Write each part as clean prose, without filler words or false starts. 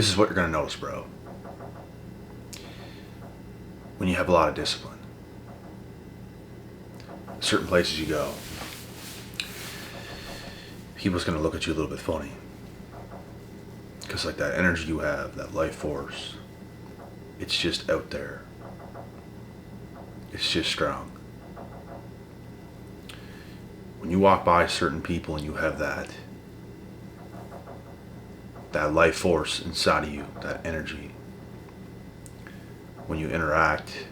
This is what you're going to notice, bro. When you have a lot of discipline, certain places you go, people's going to look at you a little bit funny. Because like that energy you have, that life force, it's just out there. It's just strong. When you walk by certain people and you have that life force inside of you, that energy, when you interact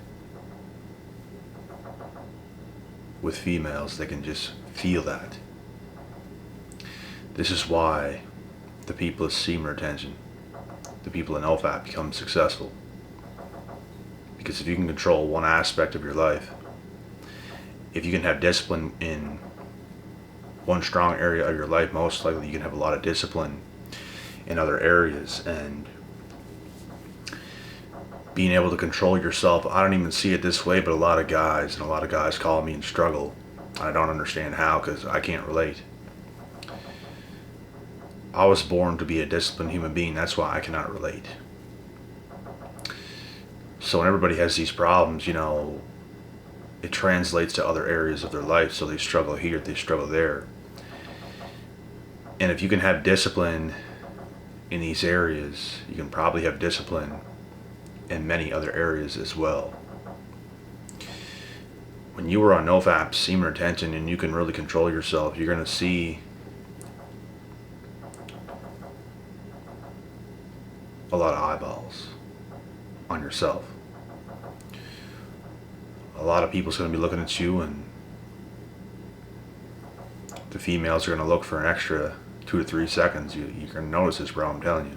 with females, they can just feel that. This is why the people with semen retention, the people in OFAP become successful. Because if you can control one aspect of your life, if you can have discipline in one strong area of your life, most likely you can have a lot of discipline in other areas. And being able to control yourself, I don't even see it this way, but a lot of guys call me and struggle. I don't understand how, because I can't relate. I was born to be a disciplined human being. That's why I cannot relate. So when everybody has these problems, it translates to other areas of their life. So they struggle here, they struggle there. And if you can have discipline in these areas, you can probably have discipline in many other areas as well. When you are on NoFap, semen retention, and you can really control yourself, you're going to see a lot of eyeballs on yourself. A lot of people's going to be looking at you, and the females are going to look for an extra 2 to 3 seconds. You're going to notice this, bro, I'm telling you.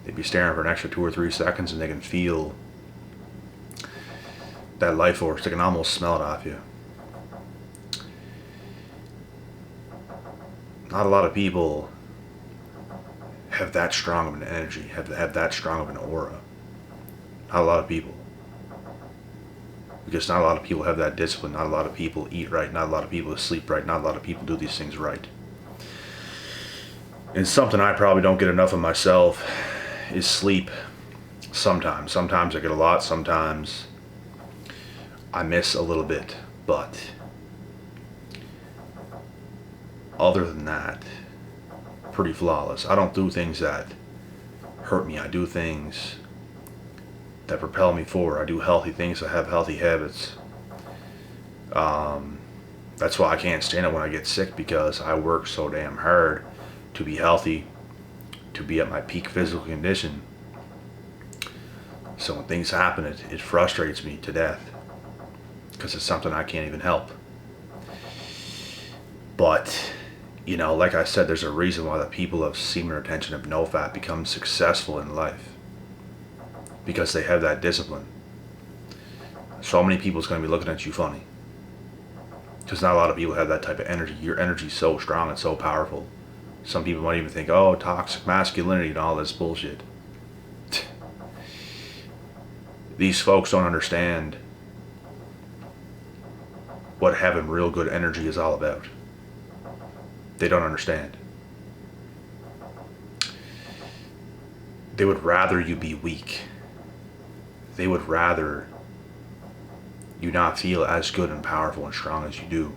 They'd be staring for an extra 2 or 3 seconds, and they can feel that life force. They can almost smell it off you. Not a lot of people have that strong of an energy, have that strong of an aura. Not a lot of people. Because not a lot of people have that discipline. Not a lot of people eat right. Not a lot of people sleep right. Not a lot of people do these things right. And something I probably don't get enough of myself is sleep. Sometimes I get a lot. Sometimes I miss a little bit. But other than that, pretty flawless. I don't do things that hurt me. I do things that propel me forward. I do healthy things. I have healthy habits. That's why I can't stand it when I get sick, because I work so damn hard to be healthy, to be at my peak physical condition. So when things happen, it frustrates me to death, because it's something I can't even help. But like I said, there's a reason why the people of semen retention of NoFap become successful in life. Because they have that discipline. So many people's going to be looking at you funny. Because not a lot of people have that type of energy. Your energy's so strong and so powerful. Some people might even think, oh, toxic masculinity and all this bullshit. These folks don't understand what having real good energy is all about. They don't understand. They would rather you be weak. They would rather you not feel as good and powerful and strong as you do.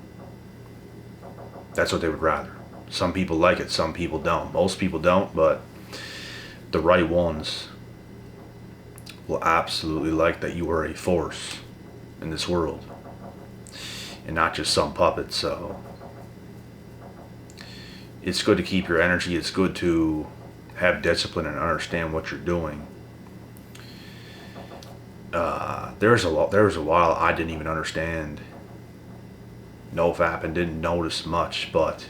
That's what they would rather. Some people like it, some people don't. Most people don't, but the right ones will absolutely like that you are a force in this world and not just some puppet. So it's good to keep your energy. It's good to have discipline and understand what you're doing. There was a while I didn't even understand NoFap and didn't notice much, but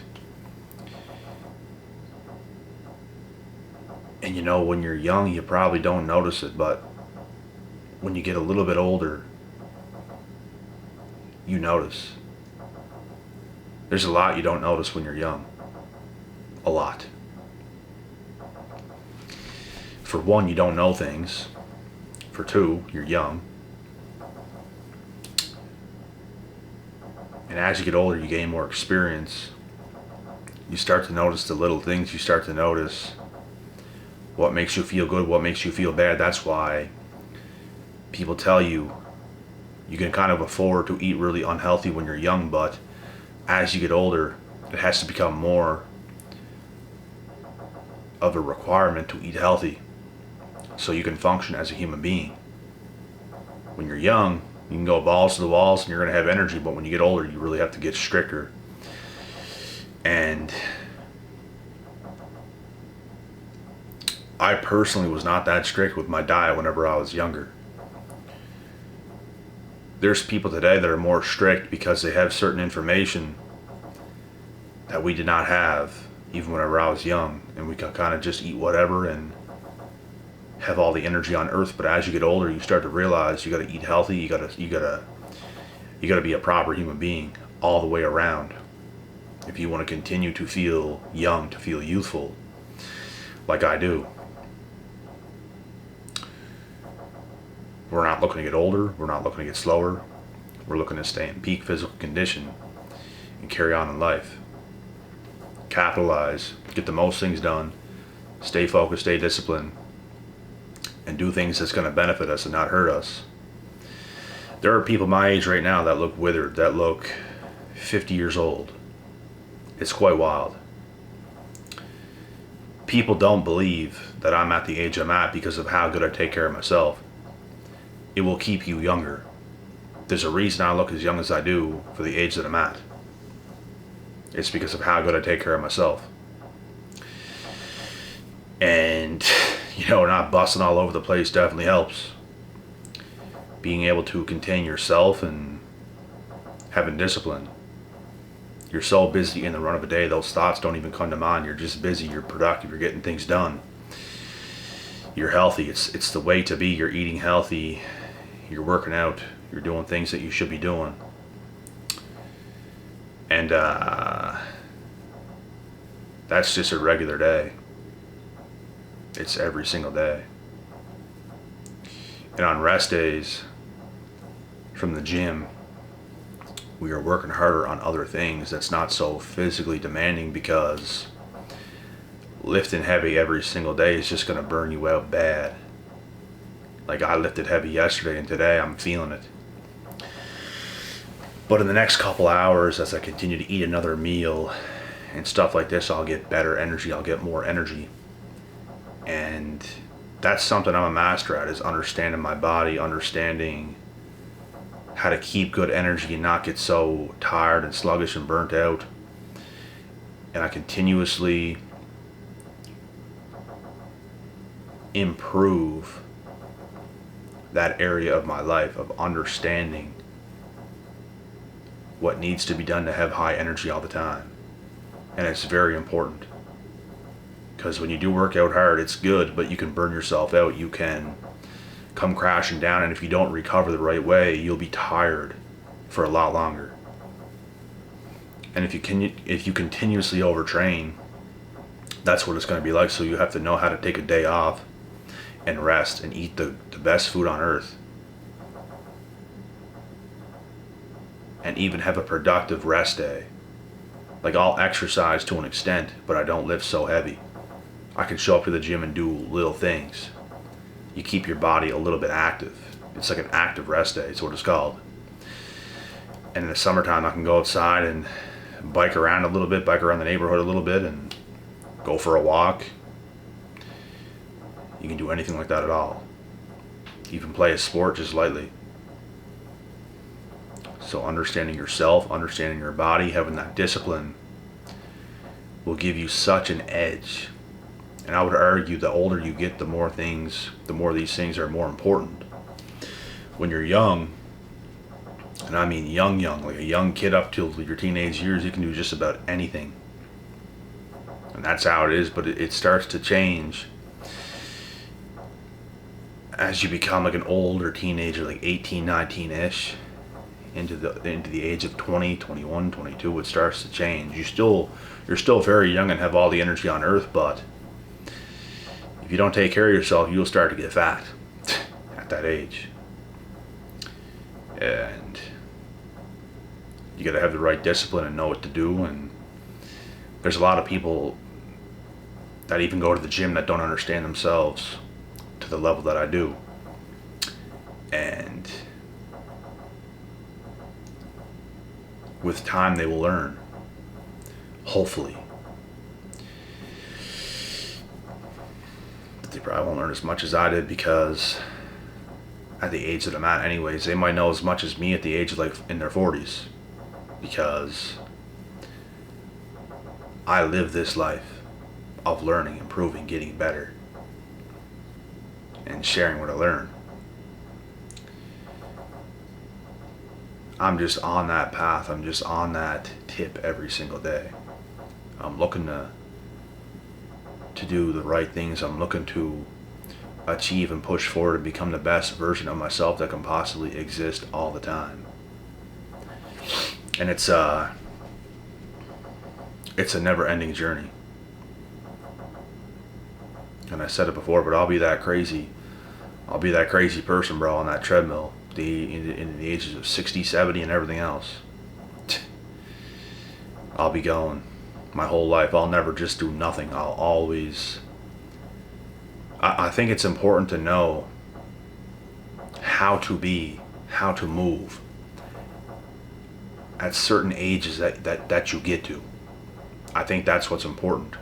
when you're young, you probably don't notice it, but when you get a little bit older, you notice. There's a lot you don't notice when you're young. A lot. For one, you don't know things. For two, you're young. And as you get older, you gain more experience. You start to notice the little things. You start to notice what makes you feel good, what makes you feel bad. That's why people tell you you can kind of afford to eat really unhealthy when you're young, but as you get older, it has to become more of a requirement to eat healthy so you can function as a human being. When you're young, you can go balls to the walls and you're going to have energy, but when you get older, you really have to get stricter. And I personally was not that strict with my diet whenever I was younger. There's people today that are more strict because they have certain information that we did not have even whenever I was young, and we can kind of just eat whatever and have all the energy on earth. But as you get older, you start to realize you got to eat healthy. You got to be a proper human being all the way around if you want to continue to feel young, to feel youthful like I do. We're not looking to get older. We're not looking to get slower. We're looking to stay in peak physical condition and carry on in life. Capitalize, get the most things done, stay focused, stay disciplined, and do things that's going to benefit us and not hurt us. There are people my age right now that look withered, that look 50 years old. It's quite wild. People don't believe that I'm at the age I'm at because of how good I take care of myself. It will keep you younger. There's a reason I look as young as I do for the age that I'm at. It's because of how good I take care of myself. And, not busting all over the place definitely helps. Being able to contain yourself and having discipline. You're so busy in the run of a day, those thoughts don't even come to mind. You're just busy, you're productive, you're getting things done. You're healthy, it's the way to be. You're eating healthy, you're working out, you're doing things that you should be doing. And that's just a regular day. It's every single day. And on rest days from the gym, we are working harder on other things that's not so physically demanding, because lifting heavy every single day is just going to burn you out bad. Like, I lifted heavy yesterday and today I'm feeling it. But in the next couple hours, as I continue to eat another meal and stuff like this, I'll get better energy, I'll get more energy. And that's something I'm a master at, is understanding my body, understanding how to keep good energy and not get so tired and sluggish and burnt out. And I continuously improve that area of my life of understanding what needs to be done to have high energy all the time. And it's very important, because when you do work out hard, it's good, but you can burn yourself out. You can come crashing down, and if you don't recover the right way, you'll be tired for a lot longer. And if you continuously overtrain, that's what it's going to be like. So you have to know how to take a day off and rest and eat the best food on earth, and even have a productive rest day. Like, I'll exercise to an extent, but I don't lift so heavy. I can show up to the gym and do little things. You keep your body a little bit active. It's like an active rest day, it's what it's called. And in the summertime, I can go outside and bike around a little bit, bike around the neighborhood a little bit, and go for a walk. You can do anything like that at all. Even play a sport just lightly. So understanding yourself, understanding your body, having that discipline will give you such an edge. And I would argue the older you get, the more these things are more important. When you're young, and I mean young, like a young kid up till your teenage years, you can do just about anything. And that's how it is, but it starts to change as you become like an older teenager, like 18, 19-ish, into the age of 20, 21, 22, it starts to change. You're still very young and have all the energy on earth, but if you don't take care of yourself, you'll start to get fat at that age. And you got to have the right discipline and know what to do. And there's a lot of people that even go to the gym that don't understand themselves to the level that I do. And with time they will learn. Hopefully. But they probably won't learn as much as I did, because at the age that I'm at anyways, they might know as much as me at the age of like in their 40s. Because I live this life of learning, improving, getting better, and sharing what I learn. I'm just on that path. I'm just on that tip every single day. I'm looking to do the right things. I'm looking to achieve and push forward and become the best version of myself that can possibly exist all the time. And it's a never-ending journey. And I said it before, but I'll be that crazy person, bro, on that treadmill in the ages of 60, 70, and everything else. I'll be going my whole life. I'll never just do nothing. I'll always... I think it's important to know how to be, how to move at certain ages that you get to. I think that's what's important.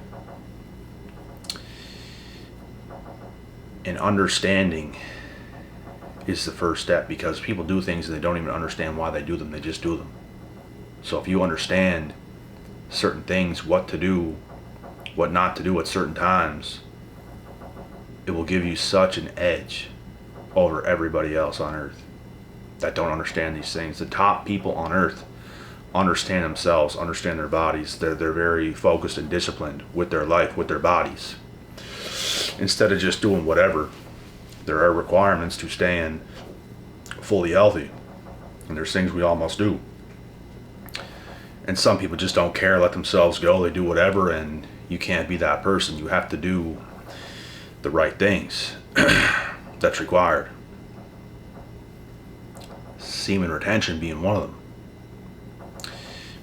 And understanding is the first step, because people do things and they don't even understand why they do them. They just do them. So if you understand certain things, what to do, what not to do at certain times, it will give you such an edge over everybody else on earth that don't understand these things. The top people on earth understand themselves, understand their bodies. They're very focused and disciplined with their life, with their bodies. Instead of just doing whatever, there are requirements to staying fully healthy. And there's things we all must do. And some people just don't care, let themselves go, they do whatever, and you can't be that person. You have to do the right things that's required. Semen retention being one of them.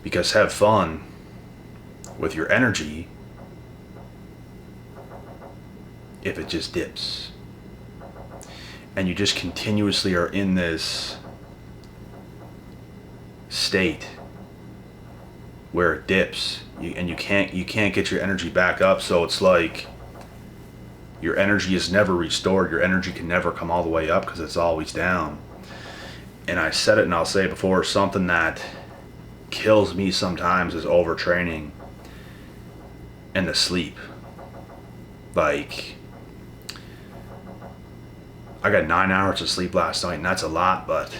Because have fun with your energy if it just dips. And you just continuously are in this state where it dips, and you can't get your energy back up. So it's like your energy is never restored. Your energy can never come all the way up because it's always down. And I said it and I'll say it before, something that kills me sometimes is overtraining and the sleep. Like, I got 9 hours of sleep last night, and that's a lot, but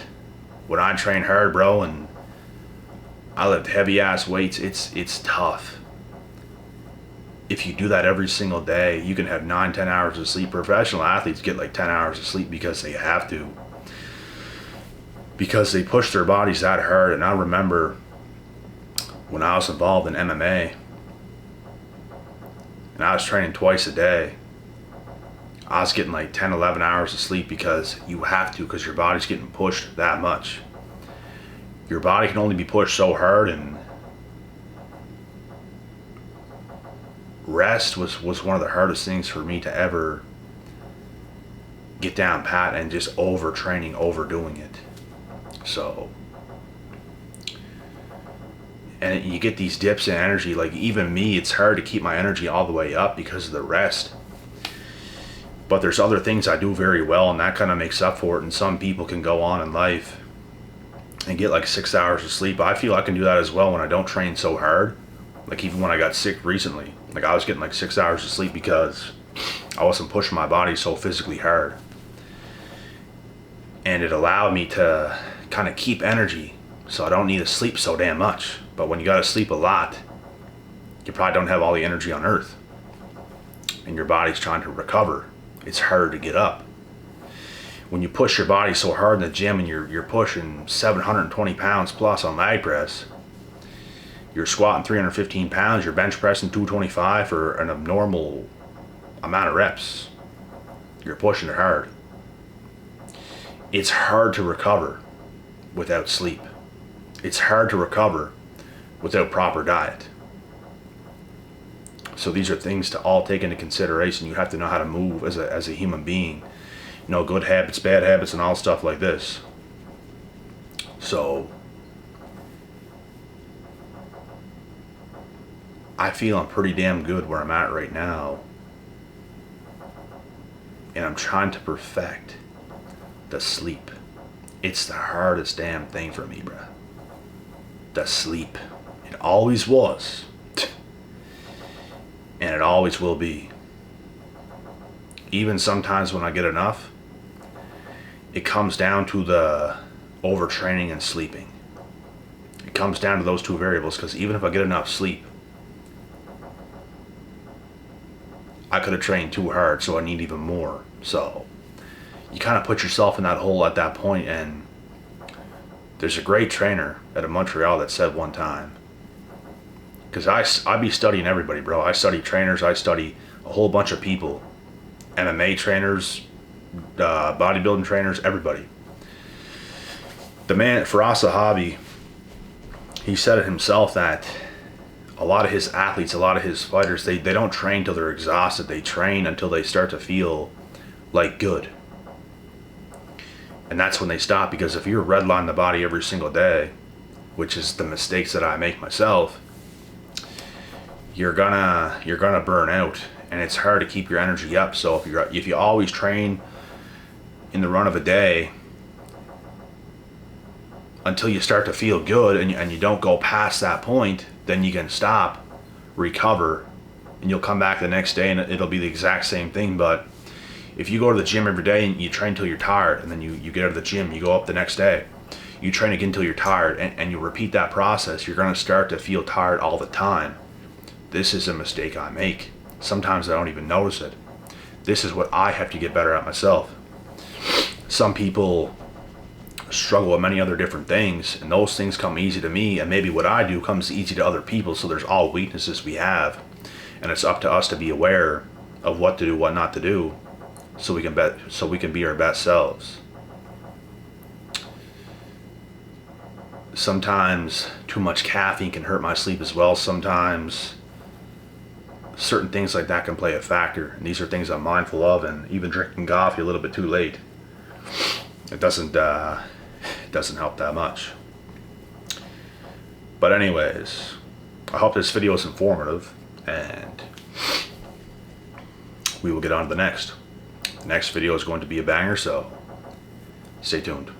when I train hard, bro, and I lift heavy ass weights, it's tough. If you do that every single day, you can have 9-10 hours of sleep. Professional athletes get like 10 hours of sleep because they have to, because they push their bodies that hard. And I remember when I was involved in MMA and I was training twice a day, I was getting like 10-11 hours of sleep, because you have to, because your body's getting pushed that much. Your body can only be pushed so hard, and rest was one of the hardest things for me to ever get down pat, and just overtraining, overdoing it. So, and you get these dips in energy. Like, even me, it's hard to keep my energy all the way up because of the rest. But there's other things I do very well, and that kind of makes up for it. And some people can go on in life and get like 6 hours of sleep. I feel I can do that as well when I don't train so hard. Like, even when I got sick recently, like I was getting like 6 hours of sleep because I wasn't pushing my body so physically hard. And it allowed me to kind of keep energy, so I don't need to sleep so damn much. But when you gotta sleep a lot, you probably don't have all the energy on earth, and your body's trying to recover. It's hard to get up. When you push your body so hard in the gym and you're pushing 720 pounds plus on leg press, you're squatting 315 pounds, you're bench pressing 225 for an abnormal amount of reps. You're pushing it hard. It's hard to recover without sleep. It's hard to recover without proper diet. So these are things to all take into consideration. You have to know how to move as a human being. You know, good habits, bad habits, and all stuff like this. So I feel I'm pretty damn good where I'm at right now. And I'm trying to perfect the sleep. It's the hardest damn thing for me, bruh. The sleep. It always was. And it always will be. Even sometimes when I get enough, it comes down to the overtraining and sleeping. It comes down to those two variables, because even if I get enough sleep, I could have trained too hard, so I need even more. So you kind of put yourself in that hole at that point. And there's a great trainer out of Montreal that said one time, because I be studying everybody, bro. I study trainers, I study a whole bunch of people, MMA trainers, bodybuilding trainers, everybody. The man, Firas Zahabi, he said it himself that a lot of his athletes, a lot of his fighters, they don't train till they're exhausted. They train until they start to feel like good. And that's when they stop, because if you're redlining the body every single day, which is the mistakes that I make myself, you're gonna burn out, and it's hard to keep your energy up. So if you always train in the run of a day until you start to feel good, and you don't go past that point, then you can stop, recover, and you'll come back the next day and it'll be the exact same thing. But if you go to the gym every day and you train till you're tired, and then you get out of the gym, you go up the next day, you train again till you're tired, and you repeat that process, you're going to start to feel tired all the time. This is a mistake I make. Sometimes I don't even notice it. This is what I have to get better at myself. Some people struggle with many other different things, and those things come easy to me, and maybe what I do comes easy to other people. So there's all weaknesses we have, and it's up to us to be aware of what to do, what not to do, so we can be our best selves. Sometimes too much caffeine can hurt my sleep as well. Sometimes certain things like that can play a factor, and these are things I'm mindful of. And even drinking coffee a little bit too late, it doesn't help that much. But anyways, I hope this video is informative, and we will get on to the next. The next video is going to be a banger, so stay tuned.